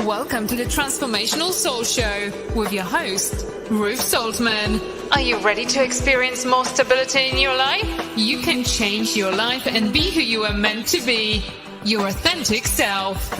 Welcome to the Transformational Soul Show with your host, Ruth Soltman. Are you ready to experience more stability in your life? You can change your life and be who you are meant to be, your authentic self.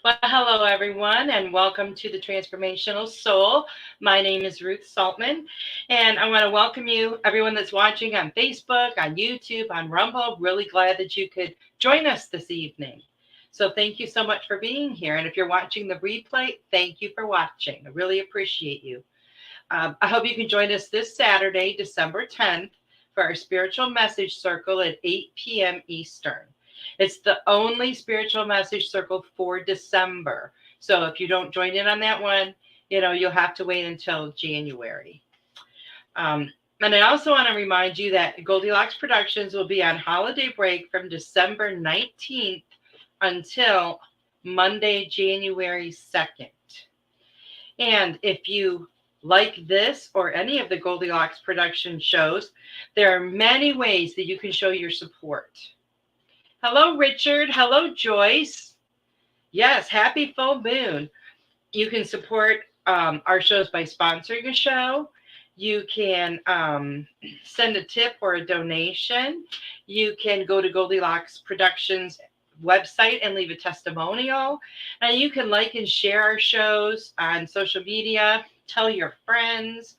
Well, hello, everyone, and welcome to the Transformational Soul. My name is Ruth Soltman, and I want to welcome you, everyone that's watching on Facebook, on YouTube, on Rumble. Really glad that you could join us this evening. So thank you so much for being here. And if you're watching the replay, thank you for watching. I really appreciate you. I hope you can join us this Saturday, December 10th, for our Spiritual Message Circle at 8 p.m. Eastern. It's the only spiritual message circle for December. So if you don't join in on that one, you'll have to wait until January. And I also want to remind you that Goldylocks Productions will be on holiday break from December 19th until Monday, January 2nd. And if you like this or any of the Goldylocks Production shows, there are many ways that you can show your support. Hello, Richard. Hello, Joyce. Yes, happy full moon. You can support our shows by sponsoring a show. You can send a tip or a donation. You can go to Goldylocks Productions website and leave a testimonial. And you can like and share our shows on social media. Tell your friends.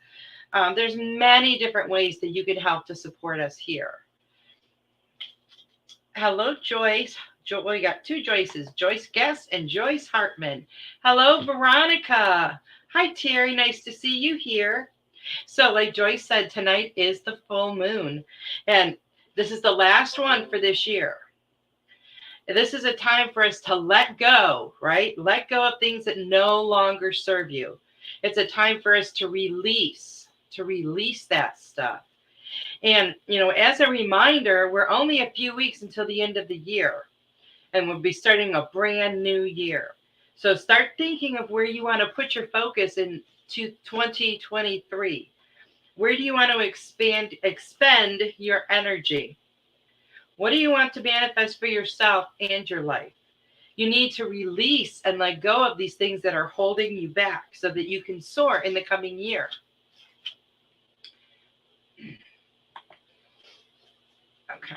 There's many different ways that you can help to support us here. Hello, Joyce. We got two Joyces, Joyce Guest and Joyce Hartman. Hello, Veronica. Hi, Terry. Nice to see you here. So like Joyce said, tonight is the full moon. And this is the last one for this year. This is a time for us to let go, right? Let go of things that no longer serve you. It's a time for us to release that stuff. And, as a reminder, we're only a few weeks until the end of the year, and we'll be starting a brand new year. So start thinking of where you want to put your focus into 2023. Where do you want to expend your energy? What do you want to manifest for yourself and your life? You need to release and let go of these things that are holding you back so that you can soar in the coming year. Okay.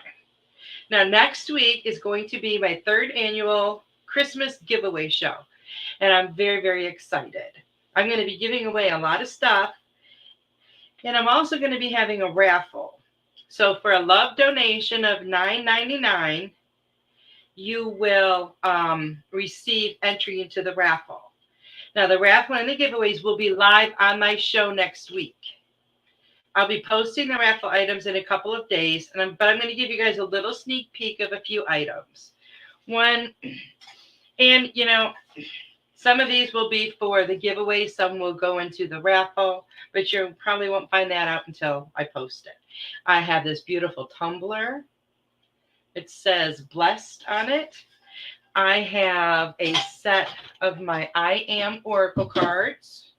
Now, next week is going to be my third annual Christmas giveaway show, and I'm very, very excited. I'm going to be giving away a lot of stuff, and I'm also going to be having a raffle. So for a love donation of $9.99, you will receive entry into the raffle. Now, the raffle and the giveaways will be live on my show next week. I'll be posting the raffle items in a couple of days, but I'm going to give you guys a little sneak peek of a few items. Some of these will be for the giveaway. Some will go into the raffle, but you probably won't find that out until I post it. I have this beautiful tumbler. It says blessed on it. I have a set of my I Am Oracle cards.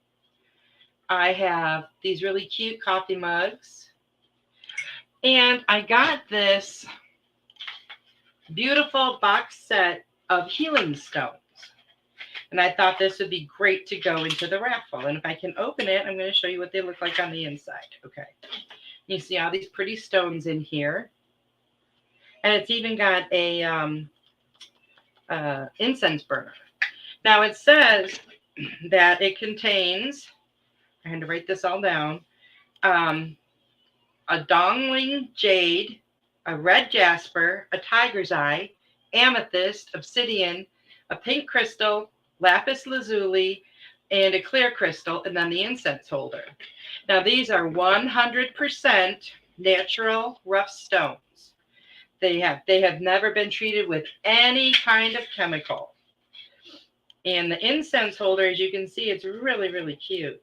I have these really cute coffee mugs. And I got this beautiful box set of healing stones. And I thought this would be great to go into the raffle. And if I can open it, I'm going to show you what they look like on the inside. Okay. You see all these pretty stones in here. And it's even got a incense burner. Now it says that it contains, I had to write this all down, a dongling jade, a red jasper, a tiger's eye, amethyst, obsidian, a pink crystal, lapis lazuli, and a clear crystal, and then the incense holder. Now these are 100% natural rough stones. They have never been treated with any kind of chemical. And the incense holder, as you can see, it's really, really cute.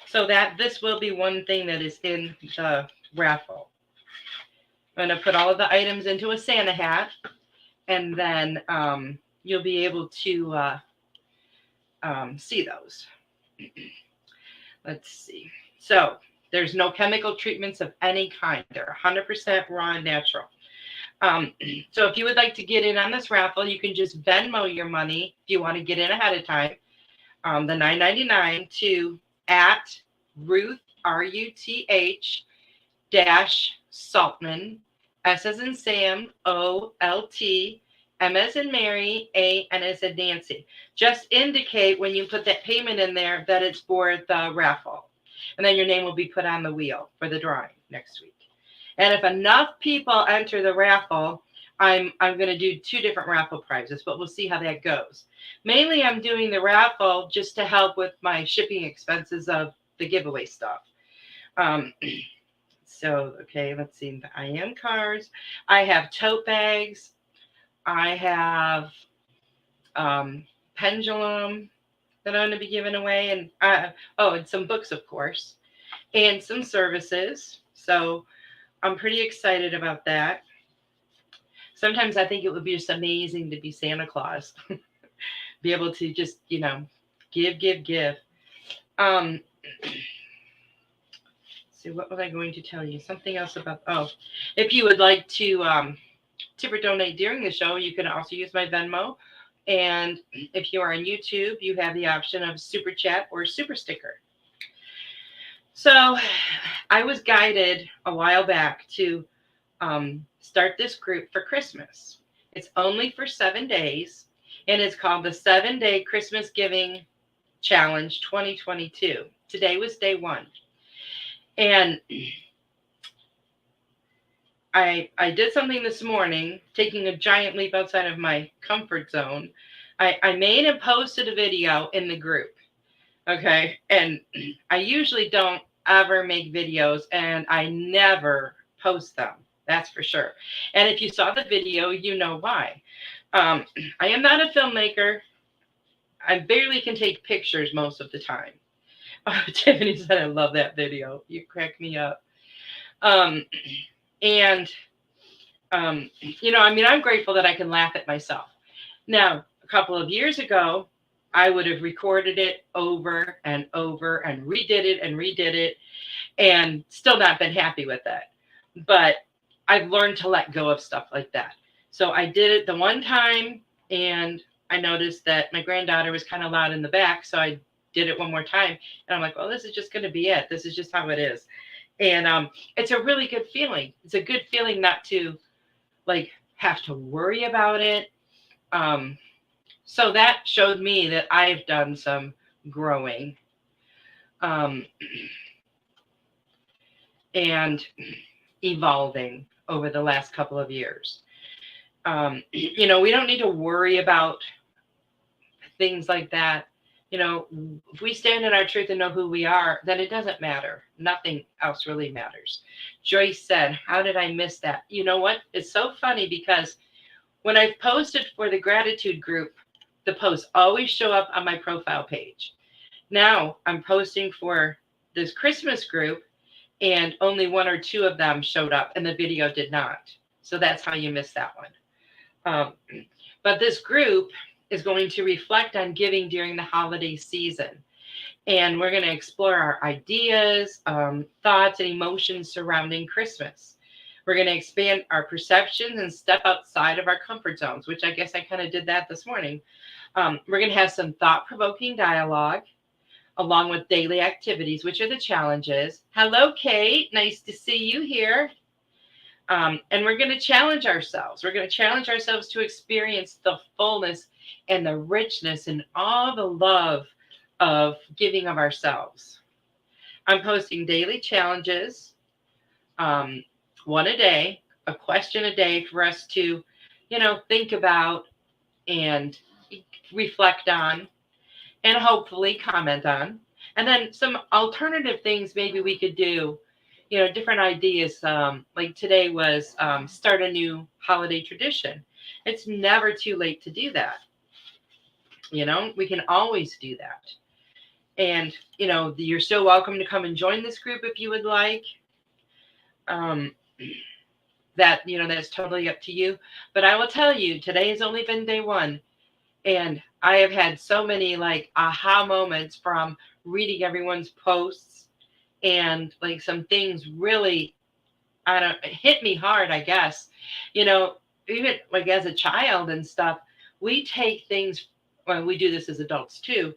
So that this will be one thing that is in the raffle. I'm going to put all of the items into a Santa hat. and then you'll be able to see those. Let's see. So there's no chemical treatments of any kind. They're 100% raw and natural. So if you would like to get in on this raffle, you can just Venmo your money if you want to get in ahead of time. The $9.99 to at Ruth RUTH dash Saltman, S as in Sam, OLT, M as in Mary, A and as in Nancy. Just indicate when you put that payment in there that it's for the raffle. And then your name will be put on the wheel for the drawing next week. And if enough people enter the raffle, I'm going to do 2 different raffle prizes, but we'll see how that goes. Mainly, I'm doing the raffle just to help with my shipping expenses of the giveaway stuff. So, okay, let's see. The I am cards. I have tote bags. I have pendulum that I'm going to be giving away. And and some books, of course, and some services. So I'm pretty excited about that. Sometimes I think it would be just amazing to be Santa Claus. Be able to just, give. So what was I going to tell you? Something else about, if you would like to tip or donate during the show, you can also use my Venmo. And if you are on YouTube, you have the option of super chat or super sticker. So I was guided a while back to start this group for Christmas. It's only for 7 days, and it's called the 7-Day Christmas Giving Challenge 2022. Today was day 1. And I did something this morning, taking a giant leap outside of my comfort zone. I made and posted a video in the group. Okay. And I usually don't ever make videos, and I never post them. That's for sure. And if you saw the video, you know why. I am not a filmmaker. I barely can take pictures most of the time. Tiffany said, I love that video. You crack me up. I'm grateful that I can laugh at myself. Now, a couple of years ago, I would have recorded it over and over and redid it and still not been happy with it. But I've learned to let go of stuff like that. So I did it the one time, and I noticed that my granddaughter was kind of loud in the back. So I did it one more time, and I'm like, well, this is just going to be it. This is just how it is. And it's a really good feeling. It's a good feeling not to have to worry about it. So that showed me that I've done some growing. And evolving over the last couple of years. We don't need to worry about things like that. If we stand in our truth and know who we are, then it doesn't matter. Nothing else really matters. Joyce said, how did I miss that? You know what? It's so funny because when I've posted for the gratitude group, the posts always show up on my profile page. Now I'm posting for this Christmas group, and only 1 or 2 of them showed up, and the video did not. So that's how you missed that one. But this group is going to reflect on giving during the holiday season. And we're going to explore our ideas, thoughts, and emotions surrounding Christmas. We're going to expand our perceptions and step outside of our comfort zones, which I guess I kind of did that this morning. We're going to have some thought-provoking dialogue, along with daily activities, which are the challenges. Hello, Kate. Nice to see you here. And we're going to challenge ourselves. We're going to challenge ourselves to experience the fullness and the richness and all the love of giving of ourselves. I'm posting daily challenges, 1 a day, a question a day for us to, think about and reflect on, and hopefully comment on. And then some alternative things maybe we could do, different ideas. Like today was start a new holiday tradition. It's never too late to do that. We can always do that. And, you're still welcome to come and join this group if you would like. that's totally up to you. But I will tell you, today has only been day one. And I have had so many like aha moments from reading everyone's posts, and like some things really, I don't, hit me hard, I guess. You know, even like as a child and stuff, we take things, well, we do this as adults too,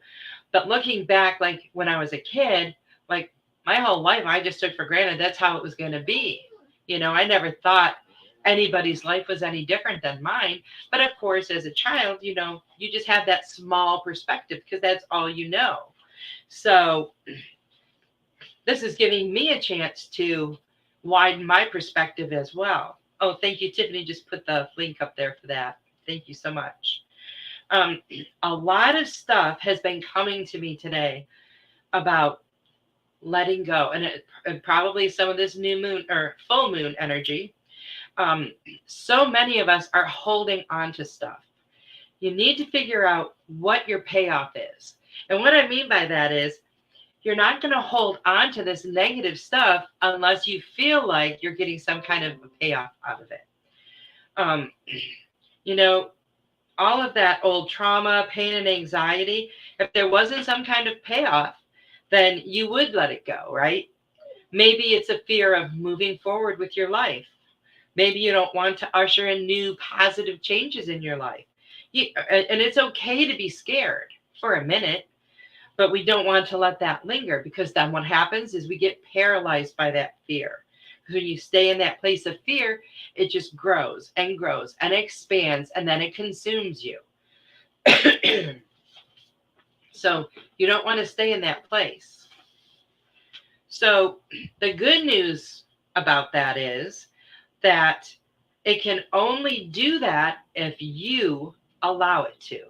but looking back, like when I was a kid, like my whole life, I just took for granted that's how it was going to be. I never thought anybody's life was any different than mine. But of course, as a child, you just have that small perspective because that's all you know. So this is giving me a chance to widen my perspective as well. Oh, thank you, Tiffany. Just put the link up there for that. Thank you so much. A lot of stuff has been coming to me today about letting go, and probably some of this new moon or full moon energy. So many of us are holding on to stuff. You need to figure out what your payoff is. And what I mean by that is you're not going to hold on to this negative stuff unless you feel like you're getting some kind of a payoff out of it. All of that old trauma, pain, and anxiety, if there wasn't some kind of payoff, then you would let it go, right? Maybe it's a fear of moving forward with your life. Maybe you don't want to usher in new positive changes in your life. And it's okay to be scared for a minute, but we don't want to let that linger, because then what happens is we get paralyzed by that fear. When you stay in that place of fear, it just grows and grows and expands, and then it consumes you. So you don't want to stay in that place. So the good news about that is that it can only do that if you allow it to.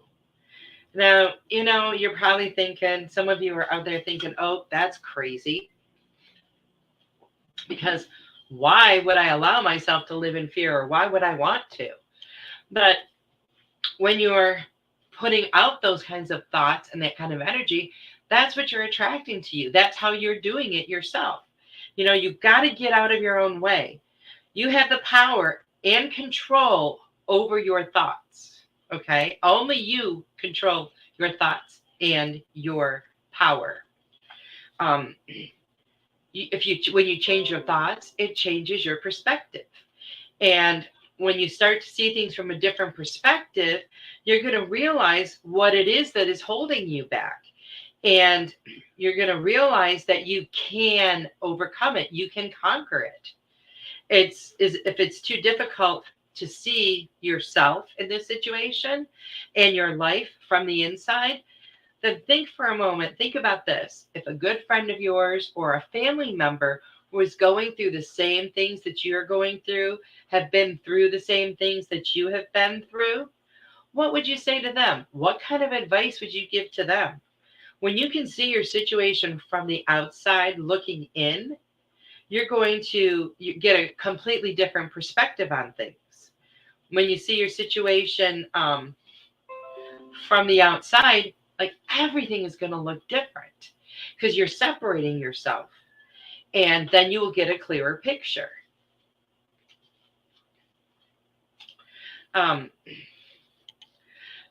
Now, you're probably thinking, some of you are out there thinking, oh, that's crazy. Because why would I allow myself to live in fear, or why would I want to? But when you're putting out those kinds of thoughts and that kind of energy, that's what you're attracting to you. That's how you're doing it yourself. You've got to get out of your own way. You have the power and control over your thoughts. Okay? Only you control your thoughts and your power. When you change your thoughts, it changes your perspective. And when you start to see things from a different perspective, you're going to realize what it is that is holding you back. And you're going to realize that you can overcome it. You can conquer it. If it's too difficult to see yourself in this situation and your life from the inside, then think for a moment. Think about this. If a good friend of yours or a family member was going through the same things that you're going through, have been through the same things that you have been through, what would you say to them? What kind of advice would you give to them? When you can see your situation from the outside looking in, you're going to get a completely different perspective on things. When you see your situation from the outside, like everything is going to look different because you're separating yourself, and then you will get a clearer picture.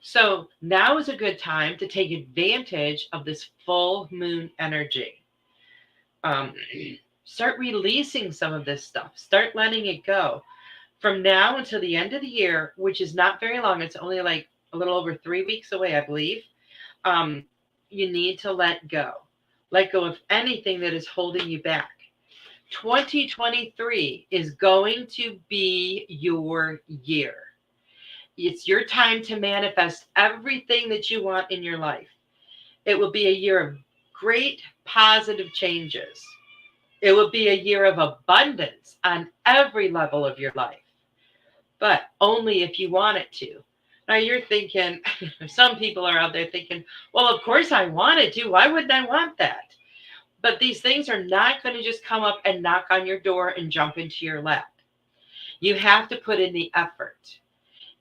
So now is a good time to take advantage of this full moon energy. Start releasing some of this stuff. Start letting it go. From now until the end of the year, which is not very long, it's only like a little over 3 weeks away, I believe. You need to let go. Let go of anything that is holding you back. 2023 is going to be your year. It's your time to manifest everything that you want in your life. It will be a year of great positive changes. It will be a year of abundance on every level of your life, but only if you want it to. Now you're thinking, some people are out there thinking, well, of course I want it to. Why wouldn't I want that? But these things are not going to just come up and knock on your door and jump into your lap. You have to put in the effort.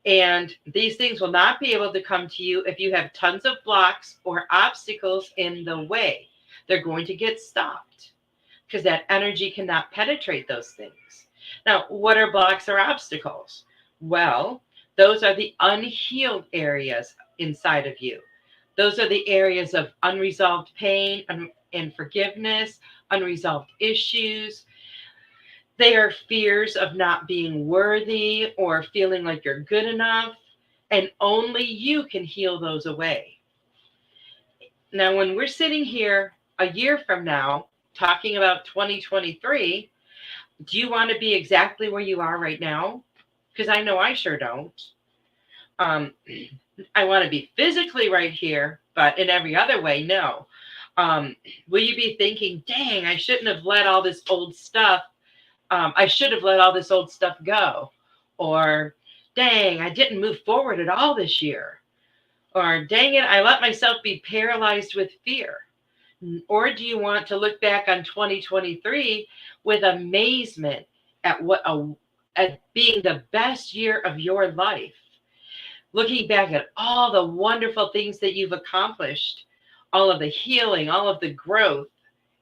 And these things will not be able to come to you if you have tons of blocks or obstacles in the way. They're going to get stopped because that energy cannot penetrate those things. Now, what are blocks or obstacles? Well, those are the unhealed areas inside of you. Those are the areas of unresolved pain and forgiveness, unresolved issues. They are fears of not being worthy or feeling like you're good enough, and only you can heal those away. Now, when we're sitting here a year from now talking about 2023, do you want to be exactly where you are right now? Because I know I sure don't. Um, I want to be physically right here, but in every other way, no. Will you be thinking, dang, I shouldn't have let all this old stuff, I should have let all this old stuff go? Or, dang, I didn't move forward at all this year. Or, dang it, I let myself be paralyzed with fear. Or do you want to look back on 2023 with amazement at at being the best year of your life? Looking back at all the wonderful things that you've accomplished, all of the healing, all of the growth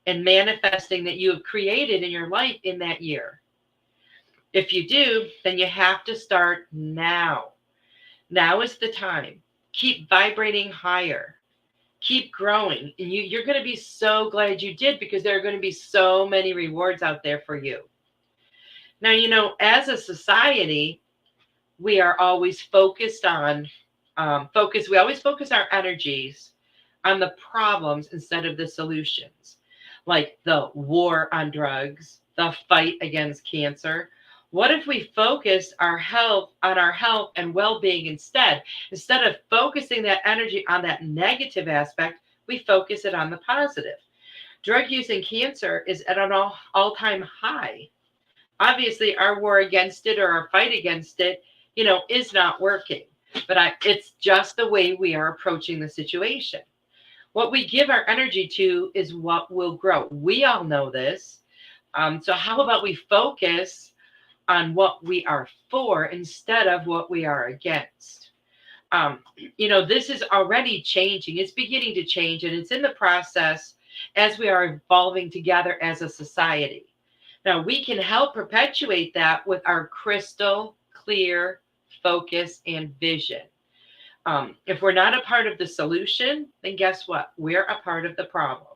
and manifesting that you have created in your life in that year. If you do, then you have to start now. Now is the time. Keep vibrating higher. Keep growing. And you're going to be so glad you did, because there are going to be so many rewards out there for you. Now, as a society, we are always focused on we always focus our energies on the problems instead of the solutions, like the war on drugs, the fight against cancer. What if we focused our health and well-being instead of focusing that energy on that negative aspect? We focus it on the positive. Drug use and cancer is at an all-time high. Obviously, our war against it, or our fight against it, is not working. But it's just the way we are approaching the situation. What we give our energy to is what will grow. We all know this. So how about we focus on what we are for instead of what we are against? This is already changing. It's beginning to change, and it's in the process as we are evolving together as a society. Now, we can help perpetuate that with our crystal clear focus and vision. If we're not a part of the solution, then guess what? We're a part of the problem.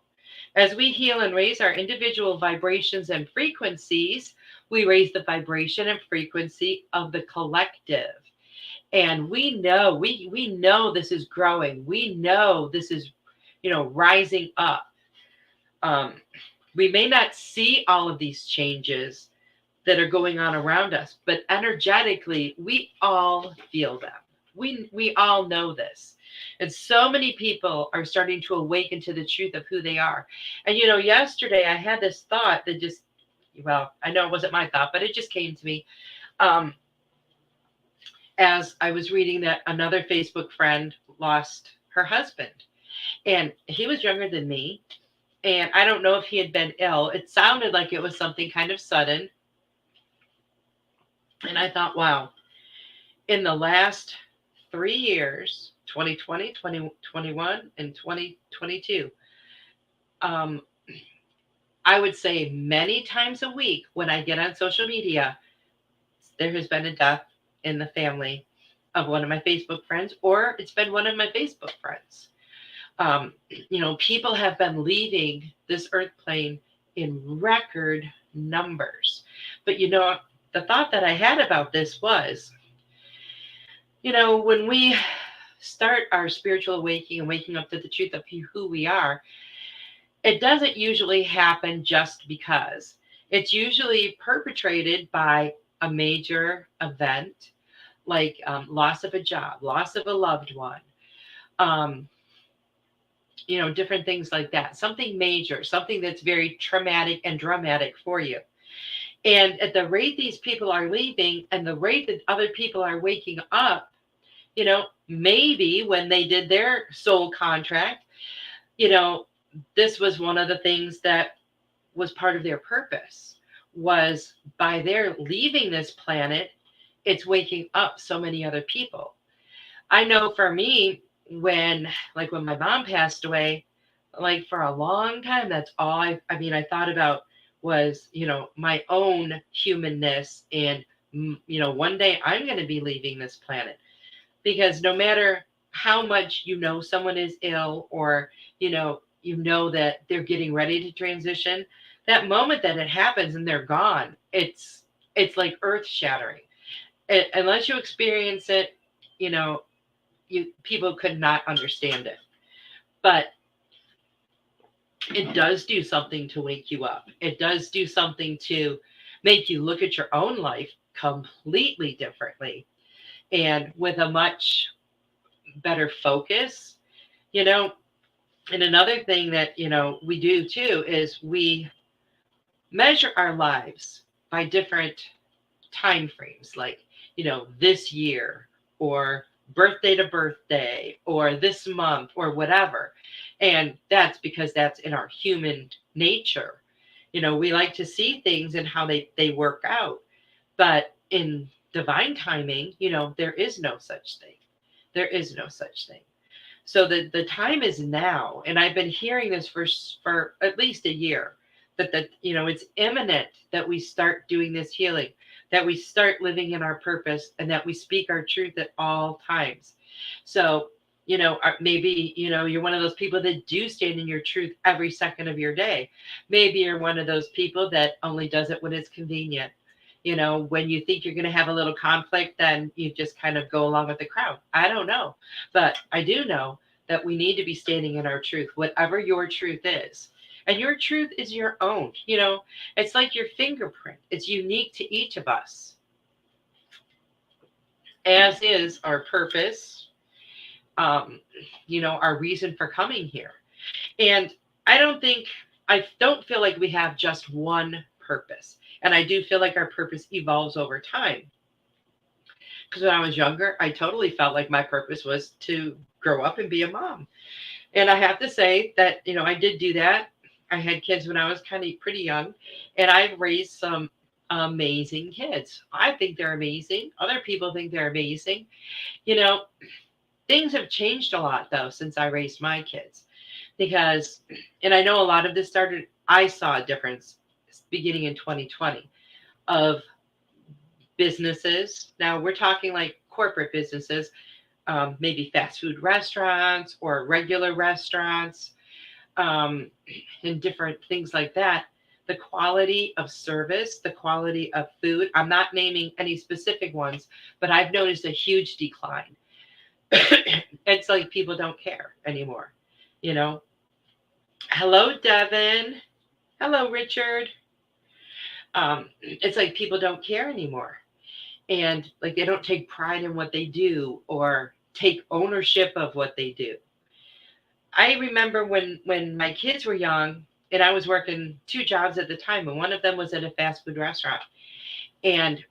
As we heal and raise our individual vibrations and frequencies, we raise the vibration and frequency of the collective. And we know, we know this is growing. We know this is, rising up. We may not see all of these changes that are going on around us, but energetically, we all feel them. We all know this. And so many people are starting to awaken to the truth of who they are. And, yesterday I had this thought that just, I know it wasn't my thought, but it just came to me. As I was reading that another Facebook friend lost her husband, and he was younger than me. And I don't know if he had been ill. It sounded like it was something kind of sudden. And I thought, wow, in the last 3 years, 2020, 2021, and 2022, I would say many times a week when I get on social media, there has been a death in the family of one of my Facebook friends, or it's been one of my Facebook friends. People have been leaving this earth plane in record numbers. But, the thought that I had about this was, when we start our spiritual awakening and waking up to the truth of who we are, it doesn't usually happen just because. It's usually perpetrated by a major event, like loss of a job, loss of a loved one, different things like that. Something major, something that's very traumatic and dramatic for you. And at the rate these people are leaving and the rate that other people are waking up, maybe when they did their soul contract, this was one of the things that was part of their purpose, was by their leaving this planet, it's waking up so many other people. I know for me, when my mom passed away, for a long time, that's all I thought about, was, my own humanness. And, one day I'm going to be leaving this planet, because no matter how much someone is ill, or that they're getting ready to transition, that moment that it happens and they're gone, it's like earth shattering. Unless you experience it, people could not understand it. But it does do something to wake you up. It does do something to make you look at your own life completely differently, and with a much better focus, you know. And another thing that, we do too is we measure our lives by different time frames, like, this year, or birthday to birthday, or this month, or whatever. And that's because that's in our human nature. We like to see things and how they work out. But in divine timing, there is no such thing. There is no such thing. So the time is now. And I've been hearing this for at least a year, that it's imminent that we start doing this healing, that we start living in our purpose, and that we speak our truth at all times. So, maybe, you're one of those people that do stand in your truth every second of your day. Maybe you're one of those people that only does it when it's convenient. When you think you're going to have a little conflict, then you just kind of go along with the crowd. I don't know. But I do know that we need to be standing in our truth, whatever your truth is. And your truth is your own. It's like your fingerprint. It's unique to each of us, as is our purpose, our reason for coming here. And I don't feel like we have just one purpose. And I do feel like our purpose evolves over time. Because when I was younger, I totally felt like my purpose was to grow up and be a mom. And I have to say that, I did do that. I had kids when I was kind of pretty young, and I've raised some amazing kids. I think they're amazing. Other people think they're amazing. Things have changed a lot, though, since I raised my kids. Because, and I know a lot of this started, I saw a difference beginning in 2020 of businesses. Now we're talking like corporate businesses, maybe fast food restaurants or regular restaurants, and different things like that. The quality of service, the quality of food. I'm not naming any specific ones, but I've noticed a huge decline. It's like people don't care anymore. Hello, Devin. Hello, Richard. It's like people don't care anymore. And like they don't take pride in what they do or take ownership of what they do. I remember when my kids were young, and I was working 2 jobs at the time, and one of them was at a fast food restaurant. And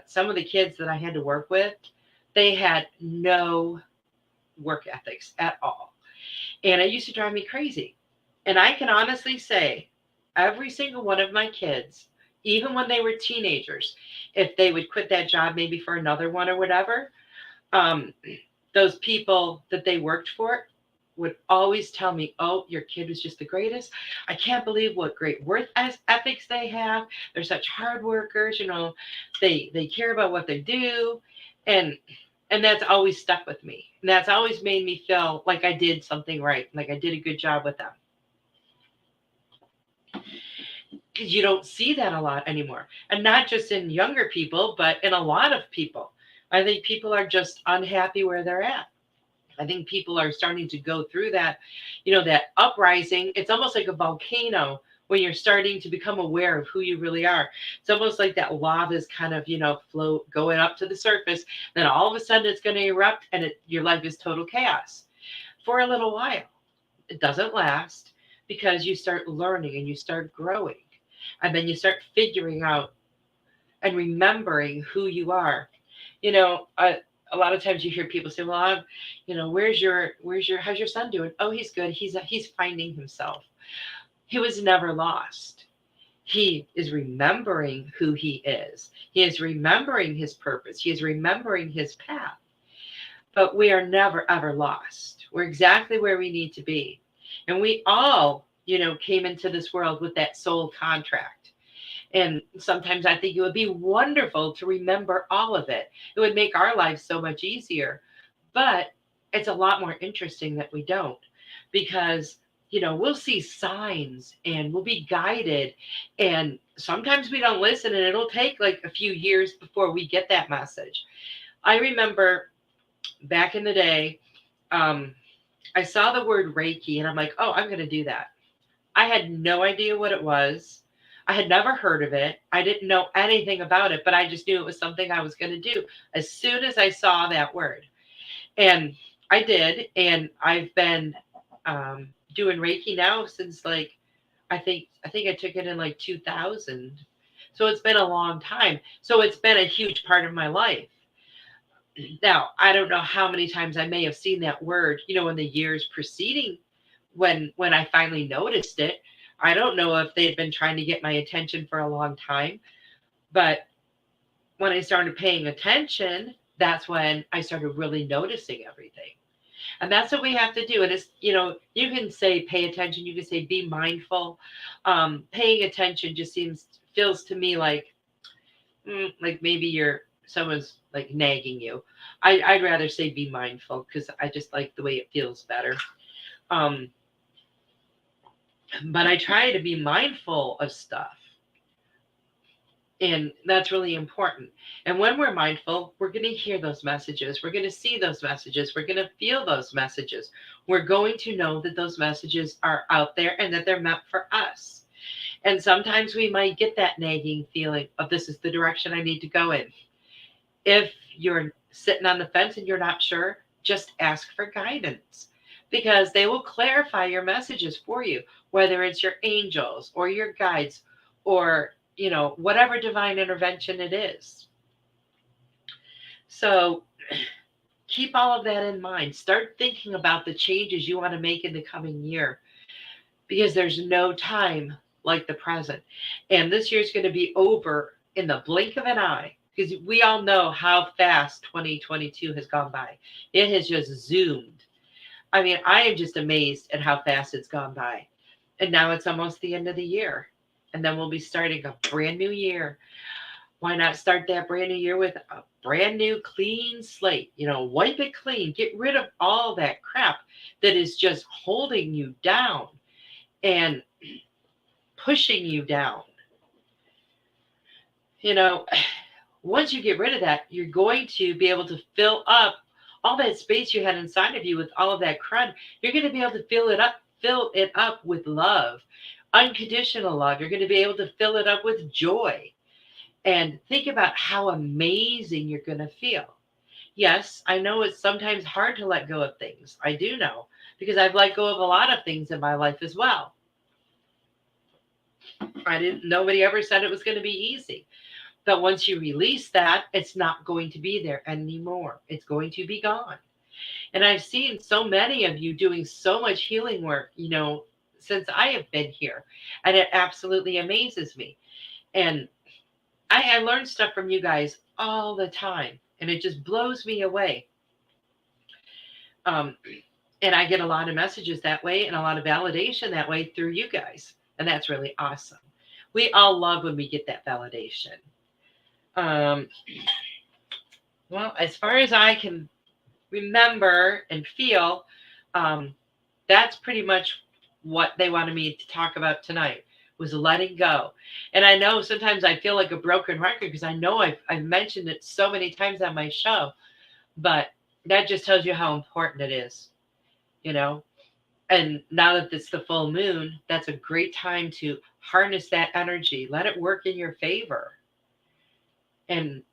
some of the kids that I had to work with, they had no work ethics at all. And it used to drive me crazy. And I can honestly say, every single one of my kids, even when they were teenagers, if they would quit that job maybe for another one or whatever, those people that they worked for would always tell me, oh, your kid was just the greatest. I can't believe what great work ethics they have. They're such hard workers. They care about what they do. And that's always stuck with me. And that's always made me feel like I did something right, like I did a good job with them. Because you don't see that a lot anymore. And not just in younger people, but in a lot of people. I think people are just unhappy where they're at. I think people are starting to go through that, that uprising. It's almost like a volcano when you're starting to become aware of who you really are. It's almost like that lava is kind of, float going up to the surface. Then all of a sudden it's going to erupt, and your life is total chaos for a little while. It doesn't last, because you start learning and you start growing. And then you start figuring out and remembering who you are. A lot of times you hear people say, well, how's your son doing? Oh, he's good. He's finding himself. He was never lost. He is remembering who he is. He is remembering his purpose. He is remembering his path. But we are never, ever lost. We're exactly where we need to be. And we all came into this world with that soul contract. And sometimes I think it would be wonderful to remember all of it. It would make our lives so much easier. But it's a lot more interesting that we don't, because we'll see signs and we'll be guided, and sometimes we don't listen, and it'll take like a few years before we get that message. I remember back in the day, I saw the word Reiki and I'm like, oh, I'm going to do that. I had no idea what it was. I had never heard of it. I didn't know anything about it, but I just knew it was something I was going to do as soon as I saw that word. And I did. And I've been doing Reiki now since I think I took it in like 2000. So it's been a long time. So it's been a huge part of my life. Now, I don't know how many times I may have seen that word, in the years preceding when I finally noticed it. I don't know if they had been trying to get my attention for a long time, but when I started paying attention, that's when I started really noticing everything. And that's what we have to do. And it's, you can say pay attention, you can say be mindful. Paying attention just feels to me like maybe someone's like nagging you. I'd rather say be mindful, because I just like the way it feels better. But I try to be mindful of stuff. And that's really important. And when we're mindful, we're going to hear those messages. We're going to see those messages. We're going to feel those messages. We're going to know that those messages are out there and that they're meant for us. And sometimes we might get that nagging feeling of this is the direction I need to go in. If you're sitting on the fence and you're not sure, just ask for guidance, because they will clarify your messages for you, whether it's your angels or your guides or, whatever divine intervention it is. So keep all of that in mind. Start thinking about the changes you want to make in the coming year, because there's no time like the present. And this year's going to be over in the blink of an eye, because we all know how fast 2022 has gone by. It has just zoomed. I mean, I am just amazed at how fast it's gone by. And now it's almost the end of the year. And then we'll be starting a brand new year. Why not start that brand new year with a brand new clean slate? Wipe it clean. Get rid of all that crap that is just holding you down and pushing you down. Once you get rid of that, you're going to be able to fill up all that space you had inside of you with all of that crud. You're going to be able to fill it up with love, unconditional love. You're going to be able to fill it up with joy. And think about how amazing you're going to feel. Yes, I know it's sometimes hard to let go of things. I do know, because I've let go of a lot of things in my life as well. Nobody ever said it was going to be easy. But once you release that, it's not going to be there anymore. It's going to be gone. And I've seen so many of you doing so much healing work, since I have been here. And it absolutely amazes me. And I learn stuff from you guys all the time. And it just blows me away. And I get a lot of messages that way and a lot of validation that way through you guys. And that's really awesome. We all love when we get that validation. Well, as far as I can remember and feel, that's pretty much what they wanted me to talk about tonight, was letting go. And I know sometimes I feel like a broken record, because I know I've mentioned it so many times on my show, but that just tells you how important it is, And now that it's the full moon, that's a great time to harness that energy. Let it work in your favor. And,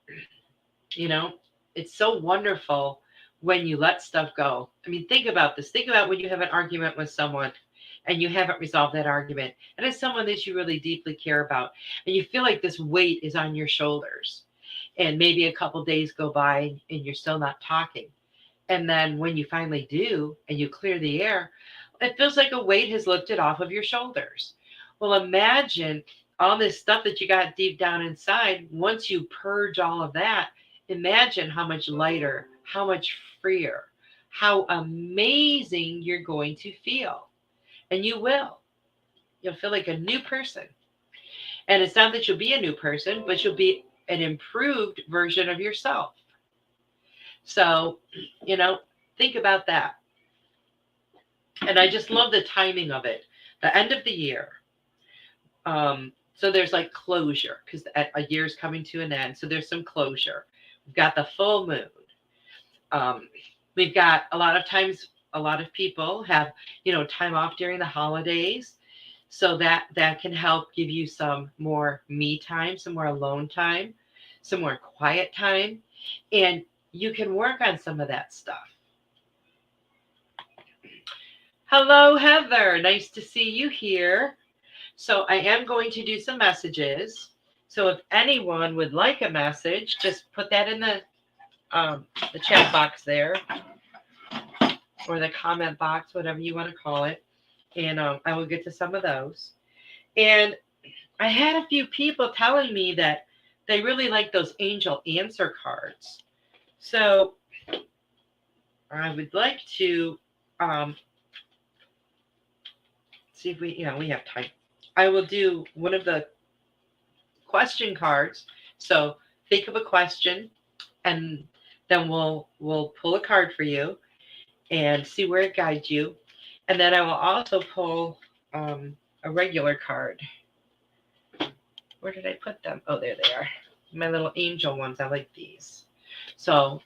it's so wonderful when you let stuff go. I mean, think about this. Think about when you have an argument with someone and you haven't resolved that argument. And it's someone that you really deeply care about. And you feel like this weight is on your shoulders. And maybe a couple days go by and you're still not talking. And then when you finally do and you clear the air, it feels like a weight has lifted off of your shoulders. Well, imagine all this stuff that you got deep down inside. Once you purge all of that, imagine how much lighter, how much freer, how amazing you're going to feel. And you will. you'll feel like a new person. And it's not that you'll be a new person, but you'll be an improved version of yourself. So, think about that. And I just love the timing of it. The end of the year. So there's like closure because a year's coming to an end. So there's some closure. We've got the full moon. We've got a lot of times, a lot of people have, time off during the holidays. So that can help give you some more me time, some more alone time, some more quiet time. And you can work on some of that stuff. Hello, Heather. Nice to see you here. So I am going to do some messages. So if anyone would like a message, just put that in the chat box there, or the comment box, whatever you want to call it. And I will get to some of those. And I had a few people telling me that they really like those angel answer cards. So I would like to see if we have time. I will do one of the question cards. So think of a question, and then we'll pull a card for you and see where it guides you. And then I will also pull a regular card. Where did I put them? Oh, there they are. My little angel ones. I like these. So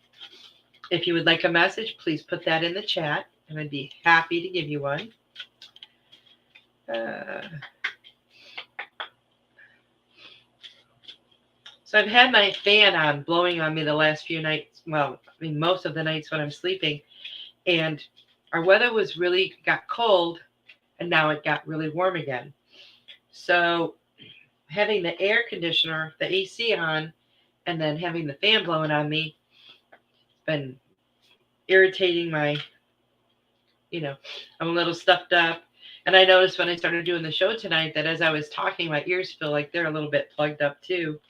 if you would like a message, please put that in the chat, and I'd be happy to give you one. So I've had my fan on, blowing on me the last few nights. Well, most of the nights when I'm sleeping. And our weather got cold, and now it got really warm again. So having the air conditioner, the AC on, and then having the fan blowing on me, been irritating my, I'm a little stuffed up. And I noticed when I started doing the show tonight that as I was talking, my ears feel like they're a little bit plugged up too.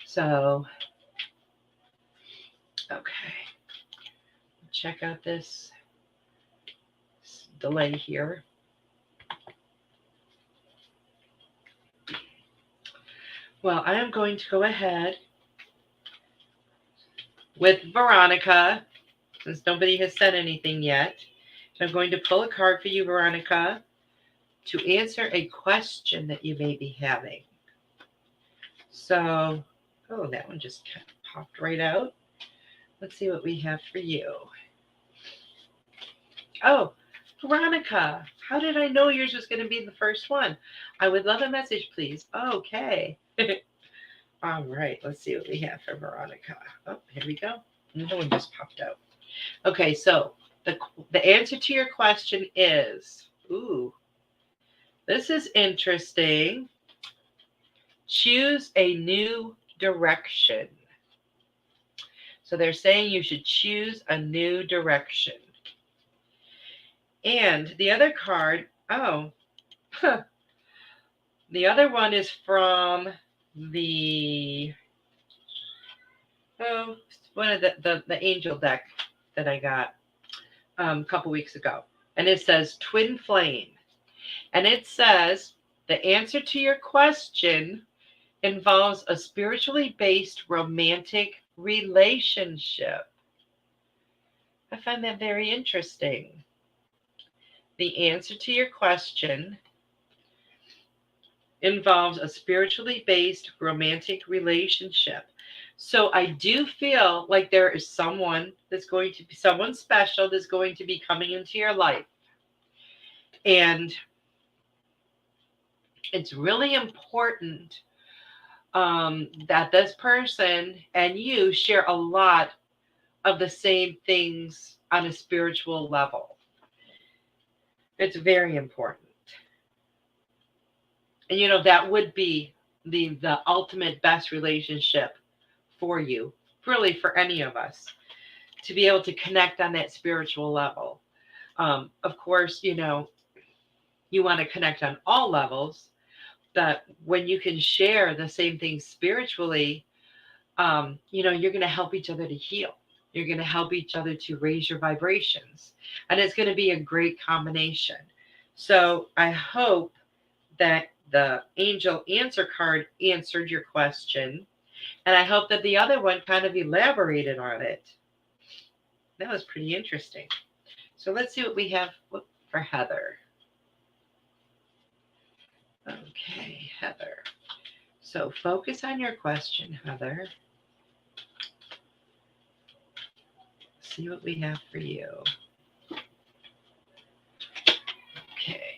So, okay. Check out this delay here. Well, I am going to go ahead with Veronica, since nobody has said anything yet. So I'm going to pull a card for you, Veronica, to answer a question that you may be having. So, oh, that one just kind of popped right out. Let's see what we have for you. Oh, Veronica, how did I know yours was going to be the first one? I would love a message, please. Okay. All right, let's see what we have for Veronica. Oh, here we go. Another one just popped out. Okay, so the answer to your question is, this is interesting. Choose a new direction. So they're saying you should choose a new direction. And the other card, the other one is from one of the angel deck that I got a couple weeks ago. And it says Twin Flame. And it says the answer to your question involves a spiritually based romantic relationship. I find that very interesting. The answer to your question involves a spiritually based romantic relationship. So I do feel like there is someone special that's going to be coming into your life. And it's really important that this person and you share a lot of the same things on a spiritual level. It's very important. And that would be the ultimate best relationship for you, really for any of us, to be able to connect on that spiritual level. Of course, you want to connect on all levels, but when you can share the same things spiritually, you're going to help each other to heal. You're going to help each other to raise your vibrations. And it's going to be a great combination. So I hope that the angel answer card answered your question. And I hope that the other one kind of elaborated on it. That was pretty interesting. So let's see what we have for Heather. Okay, Heather. So focus on your question, Heather. See what we have for you. Okay.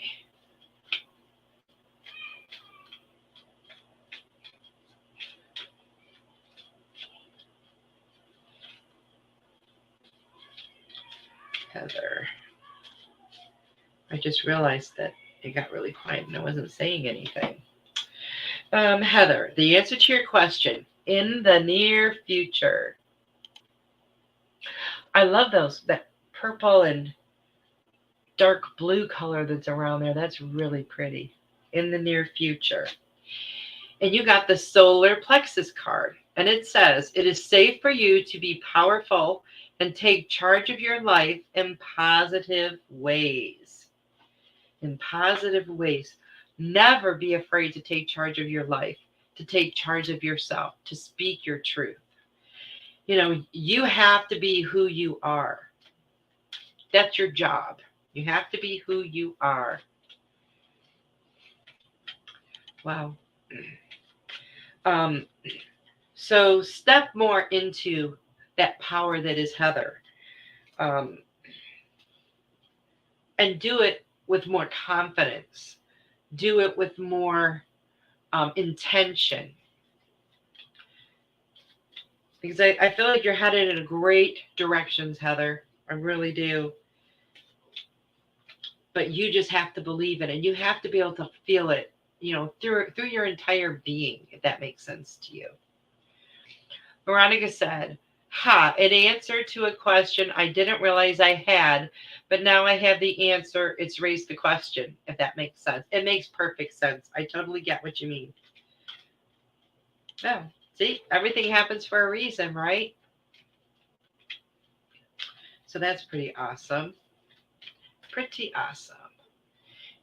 Heather. I just realized that it got really quiet and I wasn't saying anything. Heather, the answer to your question, in the near future. I love that purple and dark blue color that's around there. That's really pretty. In the near future. And you got the solar plexus card. And it says, it is safe for you to be powerful and take charge of your life in positive ways. In positive ways. Never be afraid to take charge of your life, to take charge of yourself, to speak your truth. You know, you have to be who you are. That's your job. You have to be who you are. Wow. So step more into that power that is Heather. And do it with more confidence. Do it with more intention. Because I feel like you're headed in great directions, Heather. I really do. But you just have to believe it, and you have to be able to feel it, you know, through your entire being, if that makes sense to you. Veronica said, an answer to a question I didn't realize I had, but now I have the answer. It's raised the question, if that makes sense. It makes perfect sense. I totally get what you mean. Yeah. See, everything happens for a reason, right? So that's pretty awesome. Pretty awesome.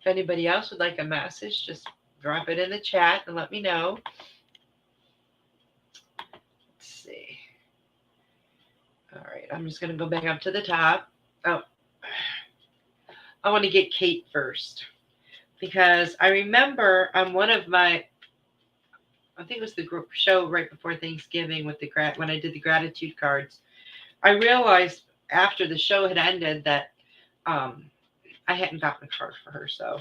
If anybody else would like a message, just drop it in the chat and let me know. Let's see. All right, I'm just going to go back up to the top. Oh, I want to get Kate first because I remember on one of my, I think it was the group show right before Thanksgiving with when I did the gratitude cards, I realized after the show had ended that I hadn't gotten a card for her. So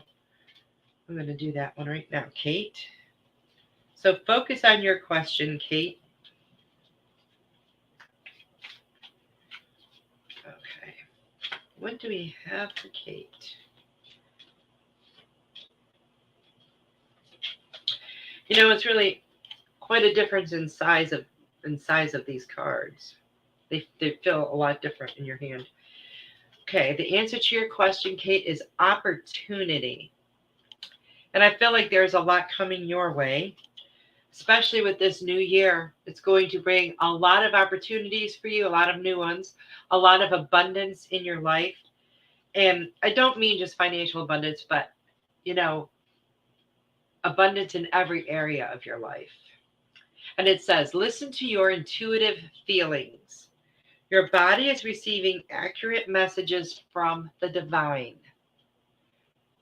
I'm going to do that one right now, Kate. So focus on your question, Kate. Okay. What do we have for Kate? You know, it's really quite a difference in size of these cards. They feel a lot different in your hand. Okay, the answer to your question, Kate, is opportunity. And I feel like there's a lot coming your way, especially with this new year. It's going to bring a lot of opportunities for you, a lot of new ones, a lot of abundance in your life. And I don't mean just financial abundance, but, you know, abundance in every area of your life. And it says, listen to your intuitive feelings. Your body is receiving accurate messages from the divine.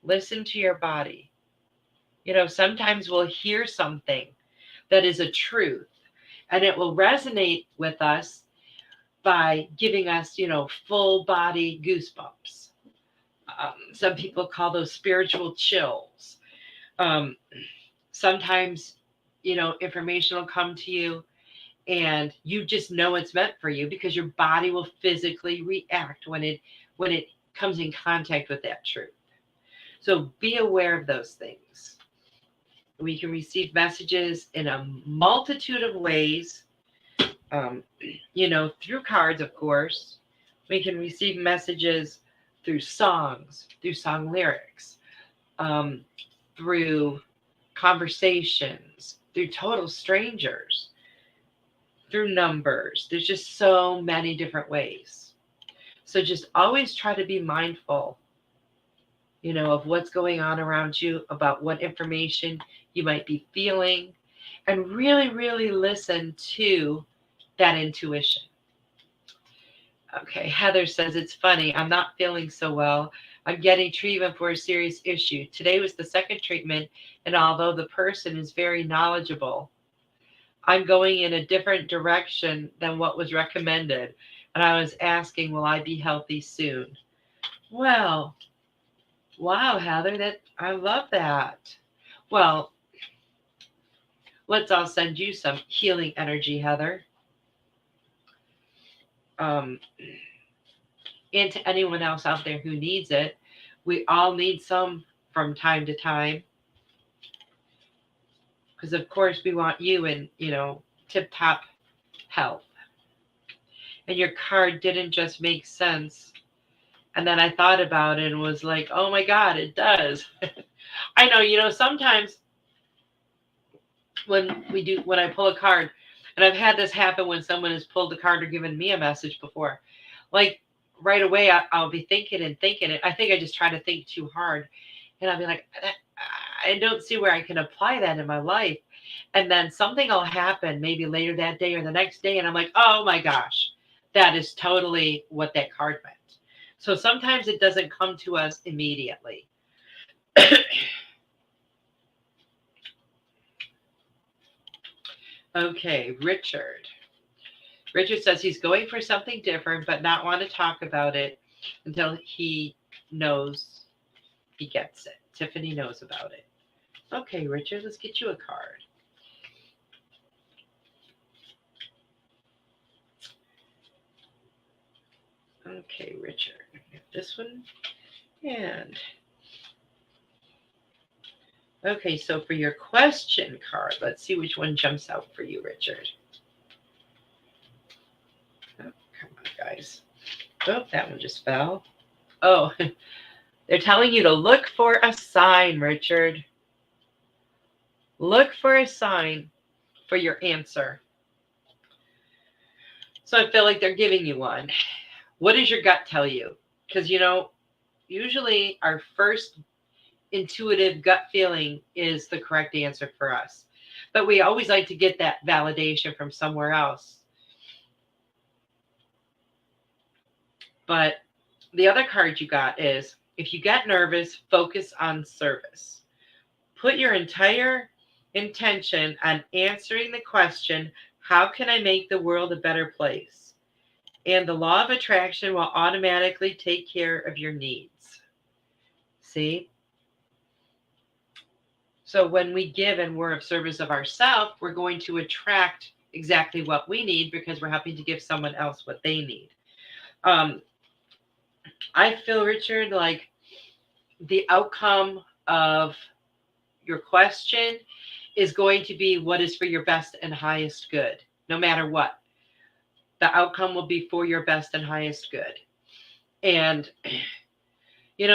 Listen to your body. You know, sometimes we'll hear something that is a truth, and it will resonate with us by giving us, you know, full body goosebumps. Some people call those spiritual chills. Sometimes, you know, information will come to you and you just know it's meant for you because your body will physically react when it comes in contact with that truth. So be aware of those things. We can receive messages in a multitude of ways, you know, through cards, of course. We can receive messages through songs, through song lyrics, through conversations, through total strangers, through numbers. There's just so many different ways. So just always try to be mindful, of what's going on around you, about what information you might be feeling, and really, really listen to that intuition. Okay, Heather says, it's funny, I'm not feeling so well. I'm getting treatment for a serious issue. Today was the second treatment, and although the person is very knowledgeable, I'm going in a different direction than what was recommended. And I was asking, will I be healthy soon? Well, wow, Heather, I love that. Well, let's all send you some healing energy, Heather. And to anyone else out there who needs it, we all need some from time to time. Because, of course, we want you in, tip-top health. And your card didn't just make sense. And then I thought about it and was like, oh, my God, it does. I know, sometimes when I pull a card, and I've had this happen when someone has pulled a card or given me a message before, like right away, I'll be thinking and thinking. I think I just try to think too hard. And I'll be like, I don't see where I can apply that in my life. And then something will happen maybe later that day or the next day. And I'm like, oh my gosh, that is totally what that card meant. So sometimes it doesn't come to us immediately. Okay, Richard. Richard says he's going for something different, but not want to talk about it until he knows he gets it. Tiffany knows about it. Okay, Richard, let's get you a card. Okay, Richard. This one. And okay, so for your question card, let's see which one jumps out for you, Richard. Oh, come on, guys. Oh, that one just fell. Oh, they're telling you to look for a sign, Richard. Look for a sign for your answer. So I feel like they're giving you one. What does your gut tell you? Because, usually our first intuitive gut feeling is the correct answer for us. But we always like to get that validation from somewhere else. But the other card you got is, if you get nervous, focus on service. Put your entire intention on answering the question, how can I make the world a better place? And the law of attraction will automatically take care of your needs. See? So when we give and we're of service of ourselves, we're going to attract exactly what we need because we're helping to give someone else what they need. I feel, Richard, like the outcome of your question is going to be what is for your best and highest good, no matter what. The outcome will be for your best and highest good. And,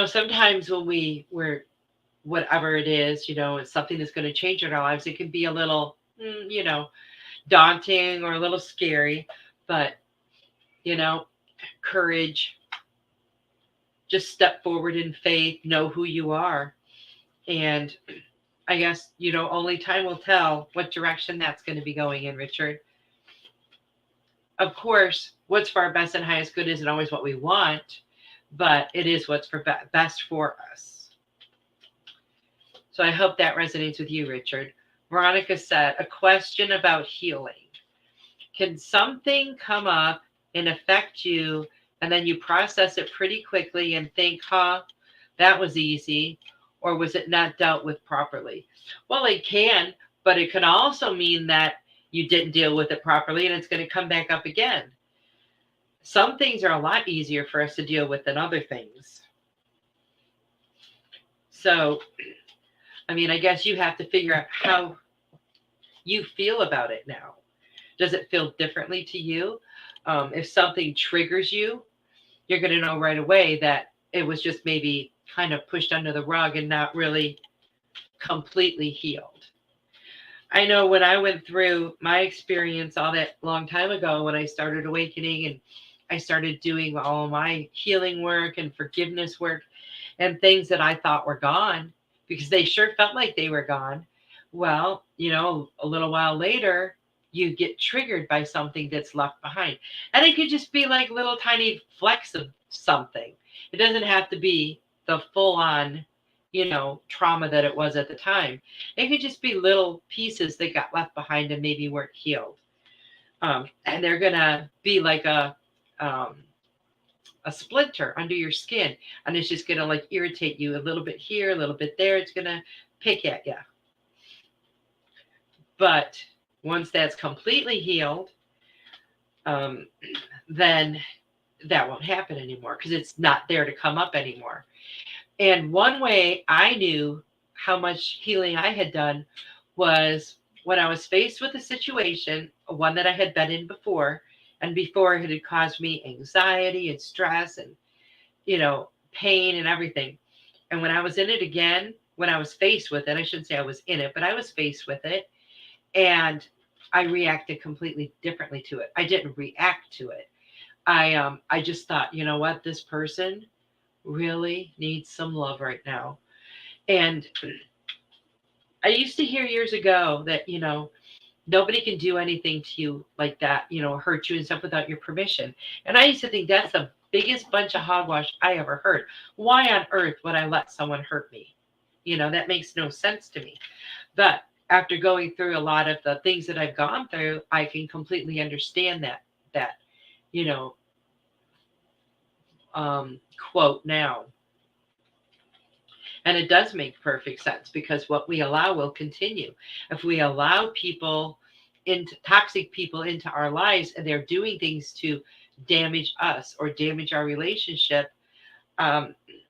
sometimes when we're whatever it is, it's something that's going to change in our lives, it can be a little, daunting or a little scary, but, courage, just step forward in faith, know who you are. And I guess, only time will tell what direction that's going to be going in, Richard. Of course, what's for our best and highest good isn't always what we want, but it is what's for best for us. So I hope that resonates with you, Richard. Veronica said, a question about healing. Can something come up and affect you, and then you process it pretty quickly and think, that was easy, or was it not dealt with properly? Well, it can, but it can also mean that you didn't deal with it properly and it's going to come back up again. Some things are a lot easier for us to deal with than other things. So, I guess you have to figure out how you feel about it now. Does it feel differently to you? If something triggers you, you're going to know right away that it was just maybe kind of pushed under the rug and not really completely healed. I know when I went through my experience all that long time ago, when I started awakening and I started doing all my healing work and forgiveness work, and things that I thought were gone, because they sure felt like they were gone. Well, a little while later, you get triggered by something that's left behind. And it could just be like little tiny flecks of something. It doesn't have to be the full on, trauma that it was at the time. It could just be little pieces that got left behind and maybe weren't healed. And they're going to be like a splinter under your skin, and it's just going to like irritate you a little bit here, a little bit there. It's going to pick at you. But once that's completely healed, then that won't happen anymore, because it's not there to come up anymore. And one way I knew how much healing I had done was when I was faced with a situation, one that I had been in before, and before it had caused me anxiety and stress and, pain and everything. And when I was in it again, when I was faced with it, I shouldn't say I was in it, but I was faced with it, and I reacted completely differently to it. I didn't react to it. I just thought, you know what, this person really needs some love right now. And I used to hear years ago that, nobody can do anything to you like that, hurt you and stuff without your permission. And I used to think that's the biggest bunch of hogwash I ever heard. Why on earth would I let someone hurt me? That makes no sense to me. But after going through a lot of the things that I've gone through, I can completely understand that quote now. And it does make perfect sense, because what we allow will continue. If we allow toxic people into our lives, and they're doing things to damage us or damage our relationship,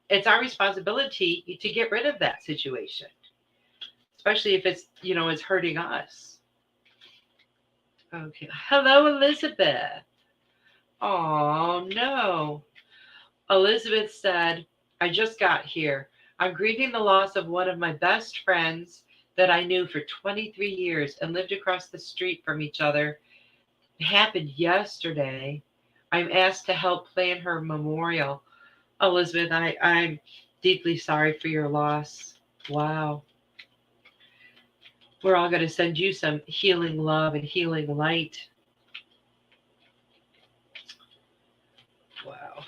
it's our responsibility to get rid of that situation, especially if it's, it's hurting us. Okay. Hello, Elizabeth. Oh, no. Elizabeth said, I just got here. I'm grieving the loss of one of my best friends that I knew for 23 years and lived across the street from each other. It happened yesterday. I'm asked to help plan her memorial. Elizabeth, I'm deeply sorry for your loss. Wow. We're all going to send you some healing love and healing light. Wow.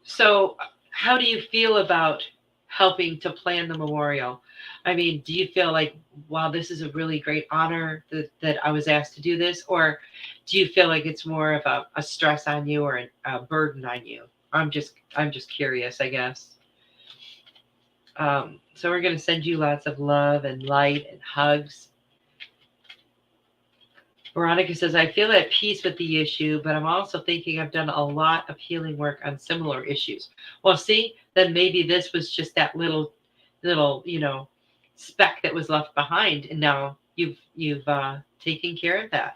So how do you feel about helping to plan the memorial? I mean, do you feel like, wow, this is a really great honor that I was asked to do this? Or do you feel like it's more of a stress on you or a burden on you? I'm just curious, I guess. So we're going to send you lots of love and light and hugs. Veronica says, I feel at peace with the issue, but I'm also thinking I've done a lot of healing work on similar issues. Well, see, then maybe this was just that little, speck that was left behind, and now you've taken care of that.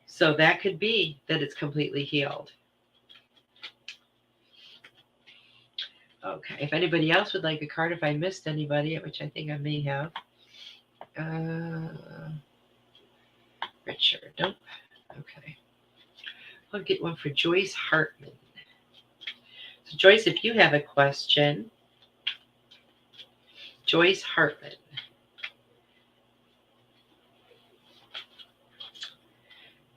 So that could be that it's completely healed. Okay, if anybody else would like a card, if I missed anybody, which I think I may have. Richard, nope. Okay. I'll get one for Joyce Hartman. So Joyce, if you have a question, Joyce Hartman.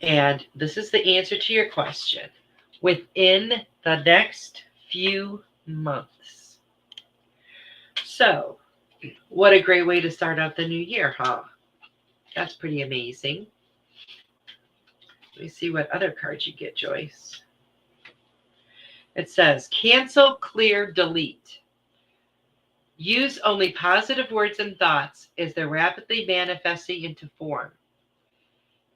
And this is the answer to your question. Within the next few months. So, what a great way to start out the new year, huh? That's pretty amazing. Let me see what other cards you get, Joyce. It says, cancel, clear, delete. Use only positive words and thoughts as they're rapidly manifesting into form.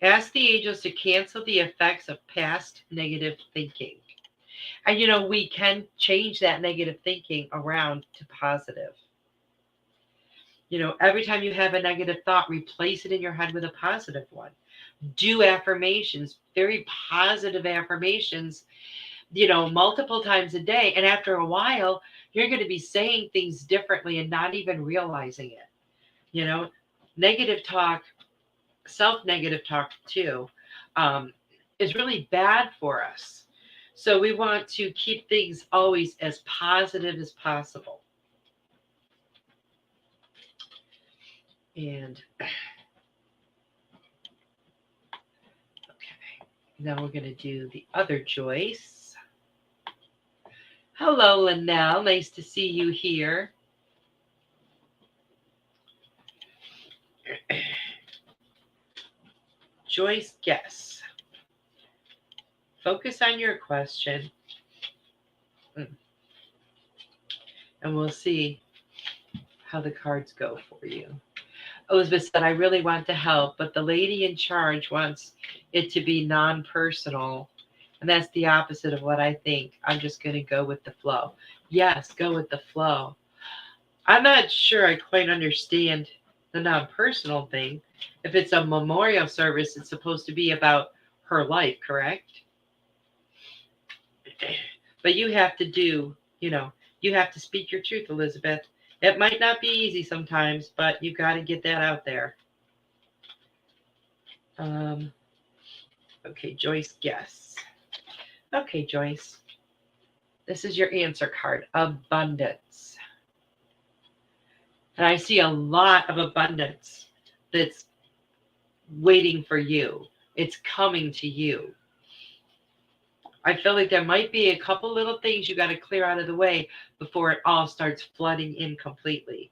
Ask the angels to cancel the effects of past negative thinking. And, we can change that negative thinking around to positive. Every time you have a negative thought, replace it in your head with a positive one. Do affirmations, very positive affirmations, multiple times a day. And after a while, you're going to be saying things differently and not even realizing it. Negative talk, self-negative talk too, is really bad for us. So we want to keep things always as positive as possible. And okay, now we're going to do the other Joyce. Hello, Linnell. Nice to see you here. Joyce, guess. Focus on your question. And we'll see how the cards go for you. Elizabeth said, I really want to help, but the lady in charge wants it to be non-personal. And that's the opposite of what I think. I'm just going to go with the flow. Yes, go with the flow. I'm not sure I quite understand the non-personal thing. If it's a memorial service, it's supposed to be about her life, correct? But you have to do, you have to speak your truth, Elizabeth. It might not be easy sometimes, but you got to get that out there. Okay, Joyce, guess. Okay, Joyce. This is your answer card, abundance. And I see a lot of abundance that's waiting for you. It's coming to you. I feel like there might be a couple little things you got to clear out of the way before it all starts flooding in completely.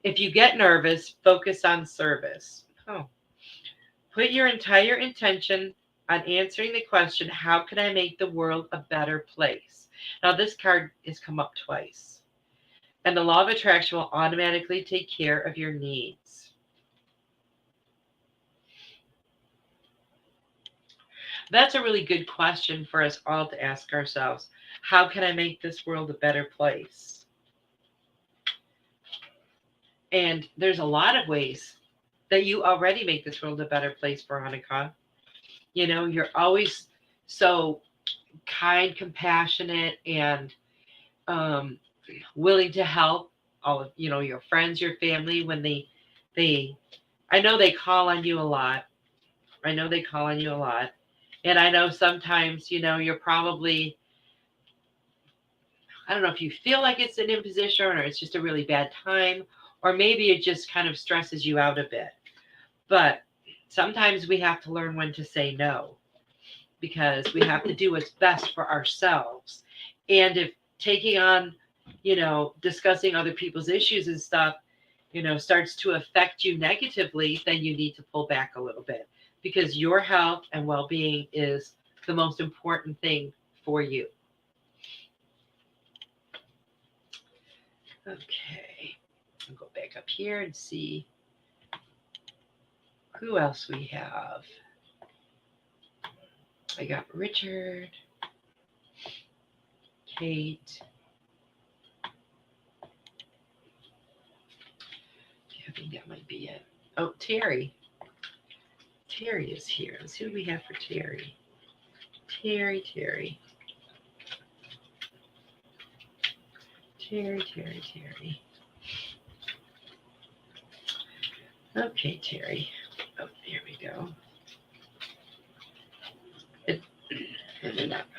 If you get nervous, focus on service. Put your entire intention on answering the question, how can I make the world a better place? Now, this card has come up twice. And the law of attraction will automatically take care of your needs. That's a really good question for us all to ask ourselves. How can I make this world a better place? And there's a lot of ways that you already make this world a better place, Veronica. You're always so kind, compassionate, and willing to help all of your friends, your family when I know they call on you a lot. And I know sometimes, you're probably, I don't know if you feel like it's an imposition or it's just a really bad time, or maybe it just kind of stresses you out a bit. But sometimes we have to learn when to say no, because we have to do what's best for ourselves. And if taking on, discussing other people's issues and stuff, starts to affect you negatively, then you need to pull back a little bit, because your health and well-being is the most important thing for you. Okay, I'll go back up here and see who else we have. I got Richard, Kate. I think that might be it. Oh, Terry. Terry is here. Let's see what we have for Terry. Terry. Okay, Terry. Oh, here we go.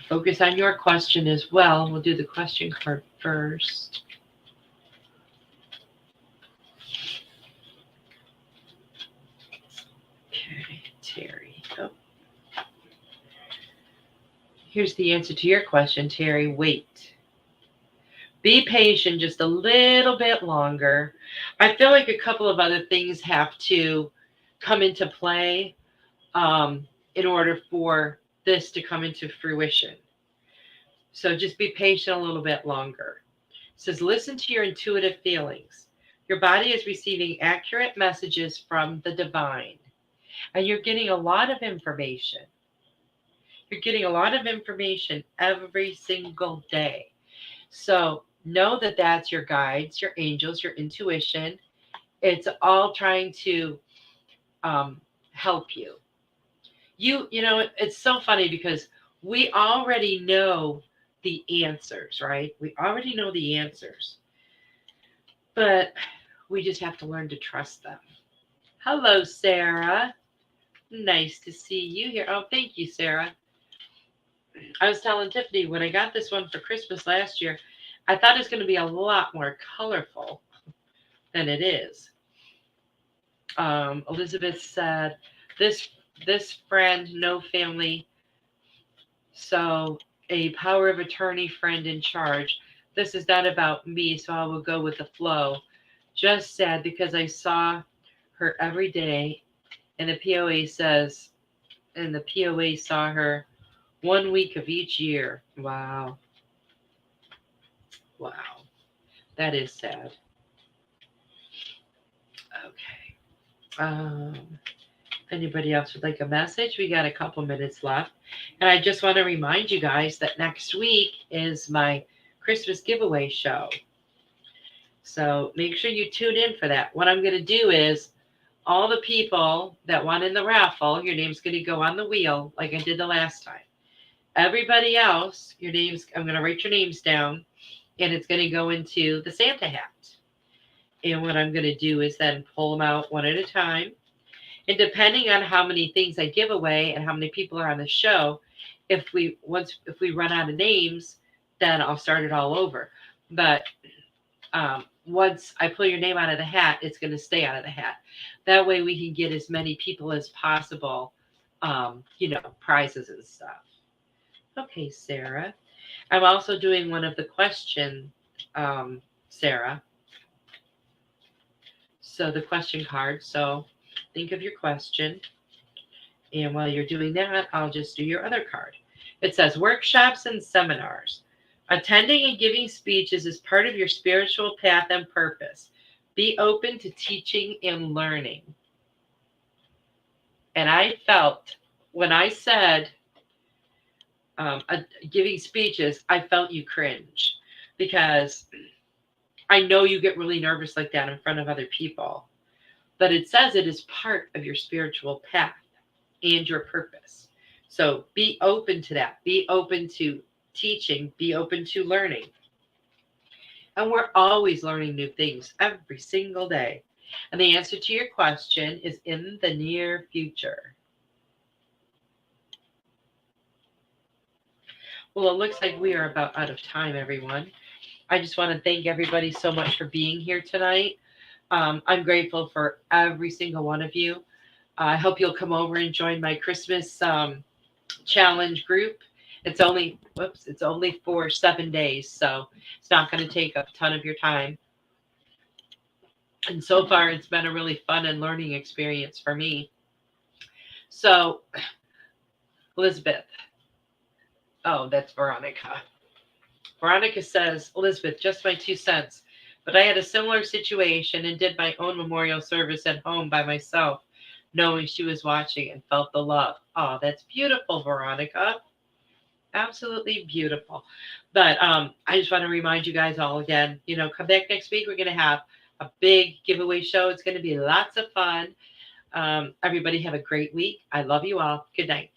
Focus on your question as well. We'll do the question card first. Okay, Terry. Oh. Here's the answer to your question, Terry. Wait. Be patient just a little bit longer. I feel like a couple of other things have to come into play in order for this to come into fruition. So just be patient a little bit longer. It says, listen to your intuitive feelings. Your body is receiving accurate messages from the divine, and you're getting a lot of information. You're getting a lot of information every single day. So know that that's your guides, your angels, your intuition. It's all trying to help you. It's so funny because we already know the answers, right? We already know the answers, but we just have to learn to trust them. Hello, Sarah. Nice to see you here. Oh, thank you, Sarah. I was telling Tiffany when I got this one for Christmas last year, I thought it was going to be a lot more colorful than it is. Elizabeth said, "This this friend, no family, so a power of attorney friend in charge. This is not about me, so I will go with the flow. Just sad because I saw her every day, and the POA says, and the POA saw her 1 week of each year. Wow, wow, that is sad. Okay. If anybody else would like a message, we got a couple minutes left. And I just want to remind you guys that next week is my Christmas giveaway show. So make sure you tune in for that. What I'm going to do is all the people that won in the raffle, your name's going to go on the wheel like I did the last time. Everybody else, I'm going to write your names down, and it's going to go into the Santa hat. And what I'm going to do is then pull them out one at a time. And depending on how many things I give away and how many people are on the show, if we run out of names, then I'll start it all over. But once I pull your name out of the hat, it's going to stay out of the hat. That way we can get as many people as possible, prizes and stuff. Okay, Sarah. I'm also doing one of the question, Sarah. So the question card. So think of your question. And while you're doing that, I'll just do your other card. It says workshops and seminars. Attending and giving speeches is part of your spiritual path and purpose. Be open to teaching and learning. And I felt when I said giving speeches, I felt you cringe because I know you get really nervous like that in front of other people. But it says it is part of your spiritual path and your purpose. So be open to that. Be open to teaching. Be open to learning. And we're always learning new things every single day. And the answer to your question is in the near future. Well, it looks like we are about out of time, everyone. I just want to thank everybody so much for being here tonight. I'm grateful for every single one of you. I hope you'll come over and join my Christmas challenge group. It's only for 7 days, so it's not going to take up a ton of your time. And so far, it's been a really fun and learning experience for me. So, Elizabeth. Oh, that's Veronica. Veronica says, Elizabeth, just my 2 cents. But I had a similar situation and did my own memorial service at home by myself, knowing she was watching and felt the love. Oh, that's beautiful, Veronica. Absolutely beautiful. But I just want to remind you guys all again, come back next week. We're going to have a big giveaway show. It's going to be lots of fun. Everybody have a great week. I love you all. Good night.